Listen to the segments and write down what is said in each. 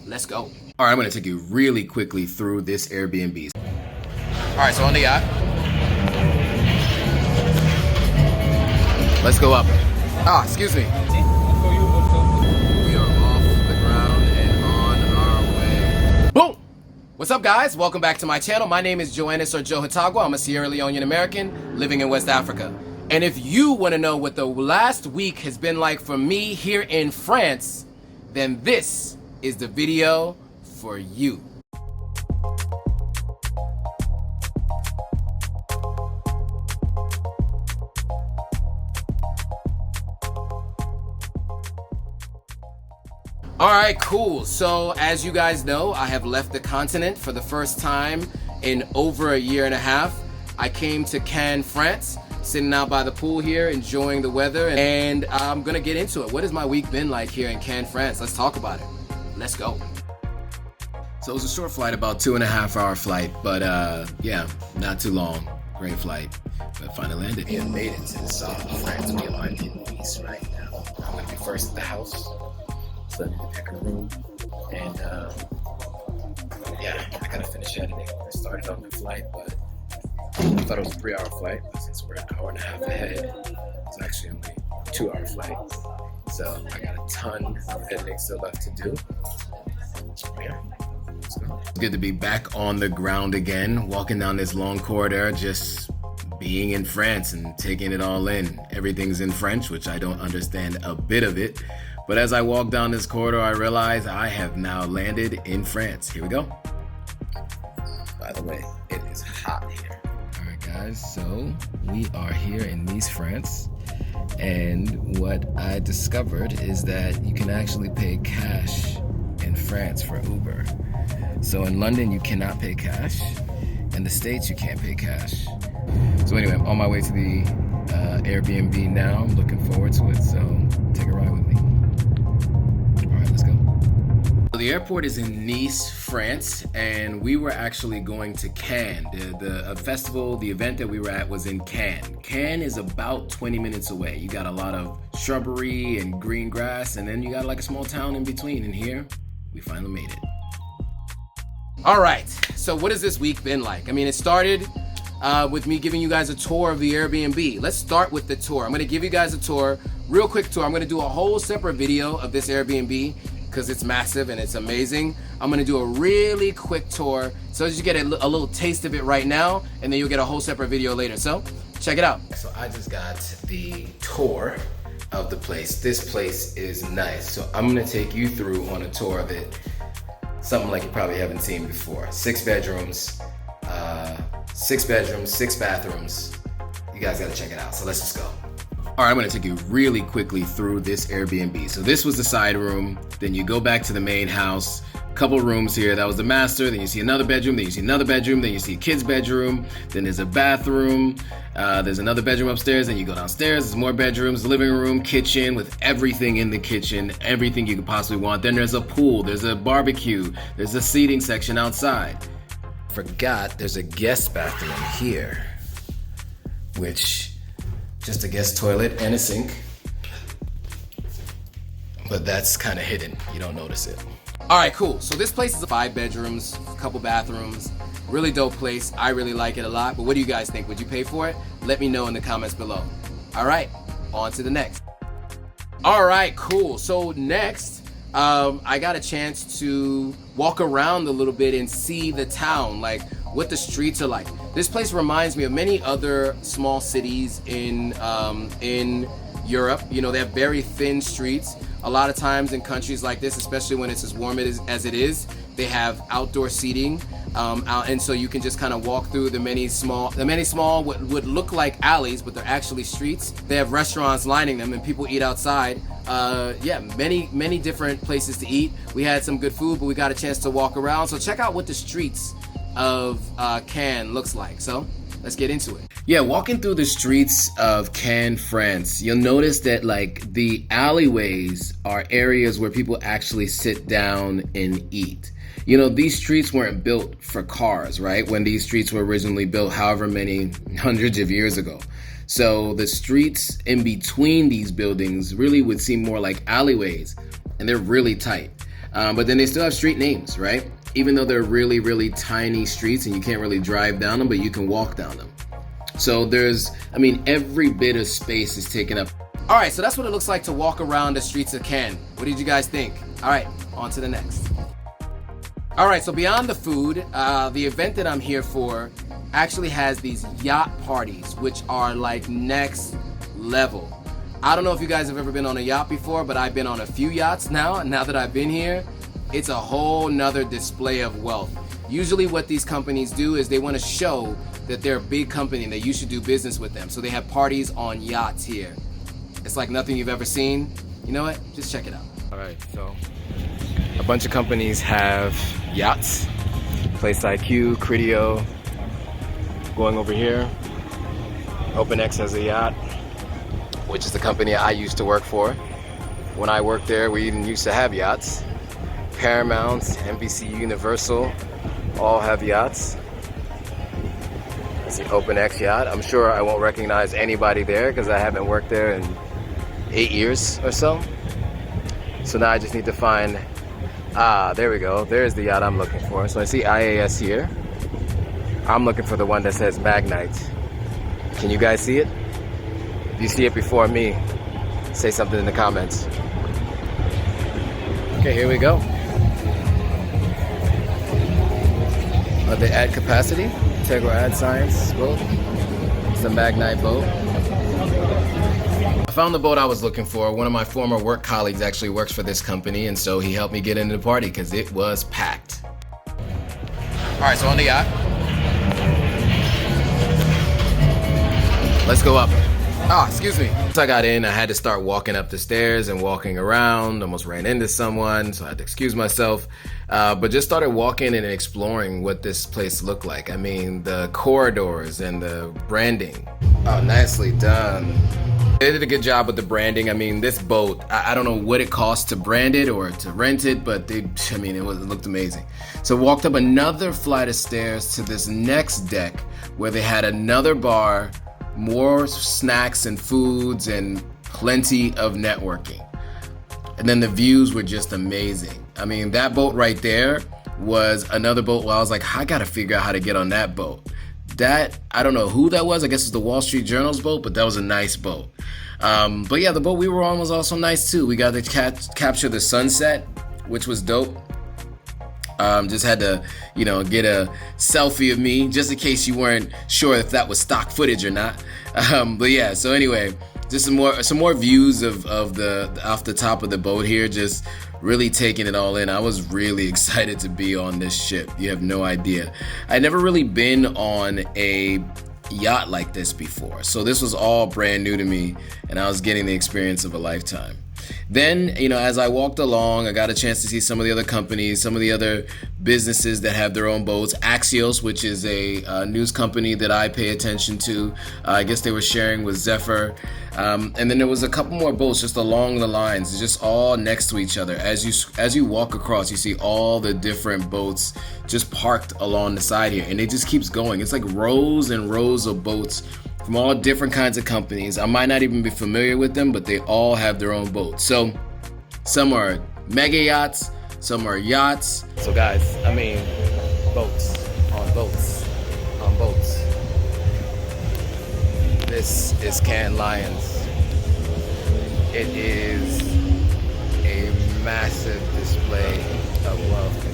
let's go. All right, I'm gonna take you really quickly through this Airbnb. All right, so on the yacht, let's go up. Excuse me. We are off the ground and on our way. Boom! What's up, guys? Welcome back to my channel. My name is Joannis or Joe Hatagwa. I'm a Sierra Leonean American living in West Africa. And if you want to know what the last week has been like for me here in France, then this is the video for you. All right, cool. So as you guys know, I have left the continent for the first time in over a year and a half. I came to Cannes, France, sitting out by the pool here, enjoying the weather, and I'm gonna get into it. What has my week been like here in Cannes, France? Let's talk about it. Let's go. So it was a short flight, about 2.5 hour flight, but yeah, not too long. Great flight, but finally landed. We have made it to the south of France. We are in Nice right now. I'm gonna be first at the house. So I need to pick a room, and yeah, I gotta finish editing. I started on the flight, but I thought it was a 3-hour flight, but since we're an hour and a half ahead, it's actually only a 2-hour flight. So I got a ton of editing still left to do. Yeah, let's go. It's good to be back on the ground again, walking down this long corridor, just being in France and taking it all in. Everything's in French, which I don't understand a bit of it. But as I walk down this corridor, I realize I have now landed in France. Here we go. By the way, it is hot here. All right, guys, so we are here in Nice, France. And what I discovered is that you can actually pay cash in France for Uber. So in London, you cannot pay cash. In the States, you can't pay cash. So anyway, I'm on my way to the Airbnb now. I'm looking forward to it, so take a ride with me. Let's go. The airport is in Nice, France, and we were actually going to Cannes. The festival, the event that we were at was in Cannes. Cannes is about 20 minutes away. You got a lot of shrubbery and green grass, and then you got like a small town in between. And here, we finally made it. All right, so what has this week been like? I mean, it started with me giving you guys a tour of the Airbnb. Let's start with the tour. I'm gonna give you guys a tour, real quick tour. I'm gonna do a whole separate video of this Airbnb because it's massive and it's amazing. I'm gonna do a really quick tour so as you get a little taste of it right now, and then you'll get a whole separate video later. So check it out. So I just got the tour of the place. This place is nice. So I'm gonna take you through on a tour of it. Something like you probably haven't seen before. 6 bedrooms, 6 bathrooms. You guys gotta check it out. So let's just go. All right, I'm gonna take you really quickly through this Airbnb. So this was the side room, then you go back to the main house, couple rooms here. That was the master, then you see another bedroom, then you see another bedroom, then you see a kid's bedroom, then there's a bathroom, there's another bedroom upstairs, then you go downstairs, there's more bedrooms, living room, kitchen with everything in the kitchen, everything you could possibly want. Then there's a pool, there's a barbecue, there's a seating section outside. Forgot there's a guest bathroom here, which just a guest toilet and a sink, but that's kind of hidden. You don't notice it. All right, cool. So this place is 5 bedrooms, a couple bathrooms, really dope place. I really like it a lot, but what do you guys think? Would you pay for it? Let me know in the comments below. All right, on to the next. All right, cool. So next, I got a chance to walk around a little bit and see the town, like what the streets are like. This place reminds me of many other small cities in Europe. You know, they have very thin streets. A lot of times in countries like this, especially when it's as warm as it is, they have outdoor seating, and so you can just kind of walk through the many small what would look like alleys, but they're actually streets. They have restaurants lining them, and people eat outside. Yeah, many different places to eat. We had some good food, but we got a chance to walk around. So check out what the streets of Cannes looks like. So let's get into it. Yeah, walking through the streets of Cannes, France, you'll notice that like the alleyways are areas where people actually sit down and eat. You know, these streets weren't built for cars, right? When these streets were originally built, however many hundreds of years ago. So the streets in between these buildings really would seem more like alleyways, and they're really tight. But then they still have street names, right? Even though they're really, really tiny streets and you can't really drive down them, but you can walk down them. So every bit of space is taken up. All right, so that's what it looks like to walk around the streets of Cannes. What did you guys think? All right, on to the next. All right, so beyond the food, the event that I'm here for actually has these yacht parties, which are like next level. I don't know if you guys have ever been on a yacht before, but I've been on a few yachts now. Now that I've been here, it's a whole nother display of wealth. Usually what these companies do is they want to show that they're a big company and that you should do business with them. So they have parties on yachts here. It's like nothing you've ever seen. You know what? Just check it out. All right, so a bunch of companies have yachts. Place IQ, Criteo, going over here. OpenX has a yacht, which is the company I used to work for. When I worked there, we even used to have yachts. Paramount, NBC Universal, all have yachts. It's an OpenX yacht. I'm sure I won't recognize anybody there because I haven't worked there in 8 years or so. So now I just need to find, there we go. There's the yacht I'm looking for. So I see IAS here. I'm looking for the one that says Magnite. Can you guys see it? If you see it before me, say something in the comments. Okay, here we go. They add capacity, integral add science boat. It's a Magnite boat. I found the boat I was looking for. One of my former work colleagues actually works for this company, and so he helped me get into the party because it was packed. All right, so on the yacht. Let's go up. Excuse me. Once I got in, I had to start walking up the stairs and walking around. Almost ran into someone, so I had to excuse myself. But just started walking and exploring what this place looked like. I mean, the corridors and the branding. Oh, nicely done. They did a good job with the branding. I mean, this boat, I don't know what it cost to brand it or to rent it, but it looked amazing. So walked up another flight of stairs to this next deck where they had another bar, more snacks and foods, and plenty of networking. And then the views were just amazing. I mean, that boat right there was another boat where I was like, I gotta figure out how to get on that boat. That, I don't know who that was. I guess it's the Wall Street Journal's boat, but that was a nice boat. But yeah, the boat we were on was also nice too. We got to capture the sunset, which was dope. Just had to, get a selfie of me just in case you weren't sure if that was stock footage or not. But yeah, so anyway, just some more views of the off the top of the boat here, just really taking it all in. I was really excited to be on this ship. You have no idea. I'd never really been on a yacht like this before, so this was all brand new to me, and I was getting the experience of a lifetime. Then, as I walked along, I got a chance to see some of the other companies, some of the other businesses that have their own boats. Axios, which is a news company that I pay attention to. I guess they were sharing with Zephyr. And then there was a couple more boats just along the lines, just all next to each other. As you walk across, you see all the different boats just parked along the side here. And it just keeps going. It's like rows and rows of boats from all different kinds of companies. I might not even be familiar with them, but they all have their own boats. So some are mega yachts, some are yachts. So guys, boats on boats on boats. This is Cannes Lions. It is a massive display of wealth.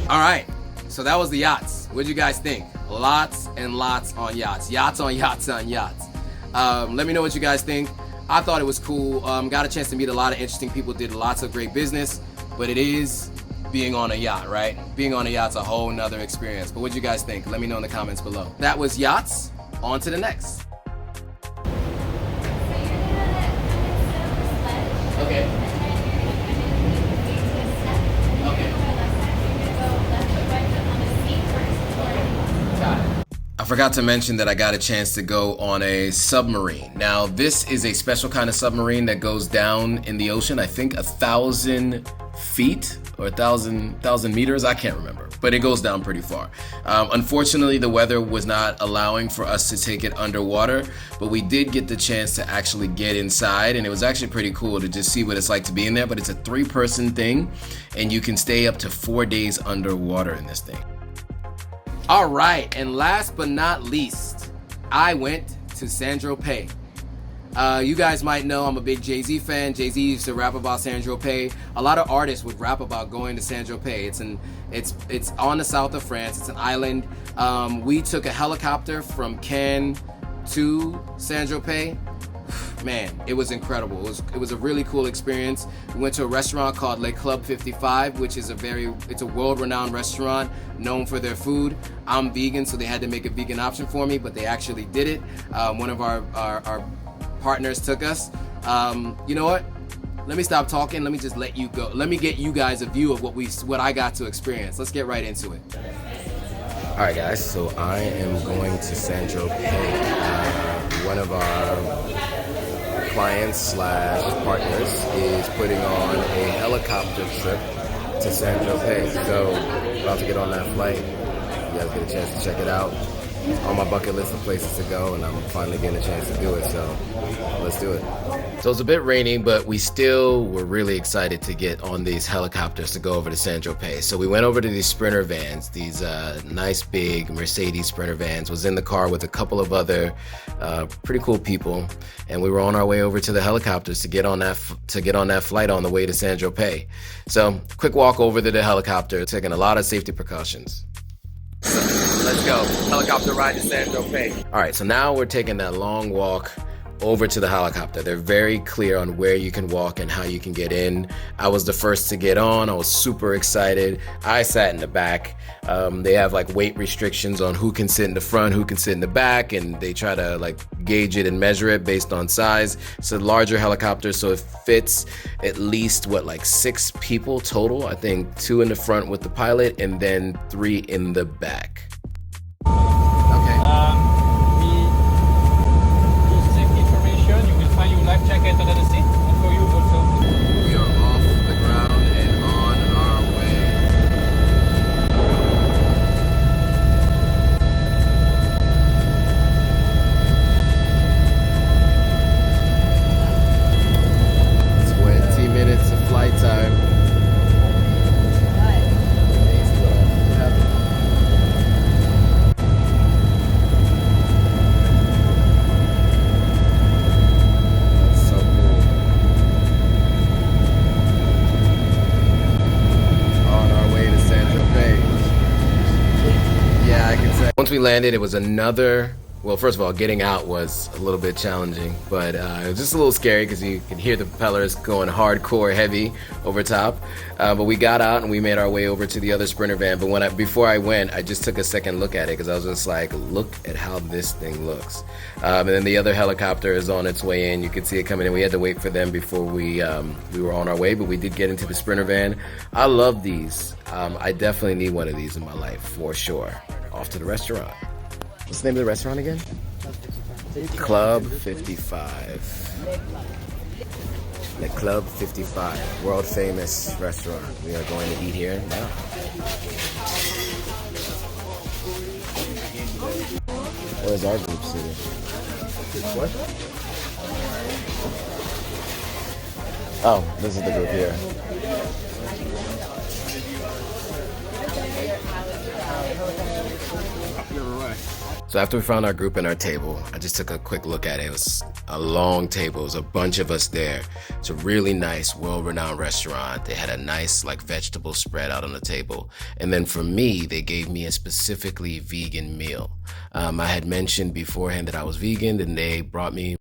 All right, so that was the yachts. What did you guys think? Lots and lots on yachts. Yachts on yachts on yachts. Let me know what you guys think. I thought it was cool. Got a chance to meet a lot of interesting people, did lots of great business, but it is being on a yacht, right? Being on a yacht's a whole nother experience. But what do you guys think? Let me know in the comments below. That was yachts. On to the next. Okay. I forgot to mention that I got a chance to go on a submarine. Now, this is a special kind of submarine that goes down in the ocean, I think 1,000 feet or 1,000 meters. I can't remember, but it goes down pretty far. Unfortunately, the weather was not allowing for us to take it underwater, but we did get the chance to actually get inside, and it was actually pretty cool to just see what it's like to be in there. But it's a 3-person thing, and you can stay up to 4 days underwater in this thing. All right, and last but not least, I went to St.Tropez. You guys might know I'm a big Jay-Z fan. Jay-Z used to rap about St.Tropez. A lot of artists would rap about going to St.Tropez. It's on the south of France. It's an island. We took a helicopter from Cannes to St.Tropez. Man, it was incredible. It was a really cool experience. We went to a restaurant called Le Club 55, which is it's a world-renowned restaurant known for their food. I'm vegan, so they had to make a vegan option for me, but they actually did it. One of our partners took us. You know what? Let me stop talking. Let me just let you go. Let me get you guys a view of what I got to experience. Let's get right into it. All right, guys. So I am going to St.Tropez. One of our clients / partners is putting on a helicopter trip to St.Tropez. So about to get on that flight. You guys get a chance to check it out. It's on my bucket list of places to go, and I'm finally getting a chance to do it, so let's do it. So it's a bit rainy, but we still were really excited to get on these helicopters to go over to St.Tropez. So we went over to these Sprinter vans, these nice big Mercedes Sprinter vans. Was in the car with a couple of other pretty cool people, and we were on our way over to the helicopters to get on that flight on the way to St.Tropez. So quick walk over to the helicopter, taking a lot of safety precautions. Let's go. Helicopter ride to St.Tropez. All right, so now we're taking that long walk over to the helicopter. They're very clear on where you can walk and how you can get in. I was the first to get on. I was super excited. I sat in the back. They have like weight restrictions on who can sit in the front, who can sit in the back, and they try to like gauge it and measure it based on size. It's a larger helicopter, so it fits at least like 6 people total. I think 2 in the front with the pilot and then 3 in the back. Life jacket under the seat, and for you also. We are off the ground and on our way. It's 20 minutes of flight time. Once we landed, it was first of all, getting out was a little bit challenging, but it was just a little scary because you could hear the propellers going hardcore heavy over top. But we got out and we made our way over to the other Sprinter van. But before I went, I just took a second look at it because I was just like, look at how this thing looks. And then the other helicopter is on its way in. You could see it coming in. We had to wait for them before we were on our way, but we did get into the Sprinter van. I love these. I definitely need one of these in my life for sure. Off to the restaurant. What's the name of the restaurant again? Club 55. The Club 55, world famous restaurant. We are going to eat here now. Where's our group sitting? What? Oh, this is the group here. So after we found our group and our table, I just took a quick look at it. It was a long table. It was a bunch of us there. It's a really nice, world-renowned restaurant. They had a nice vegetable spread out on the table. And then for me, they gave me a specifically vegan meal. I had mentioned beforehand that I was vegan, and they brought me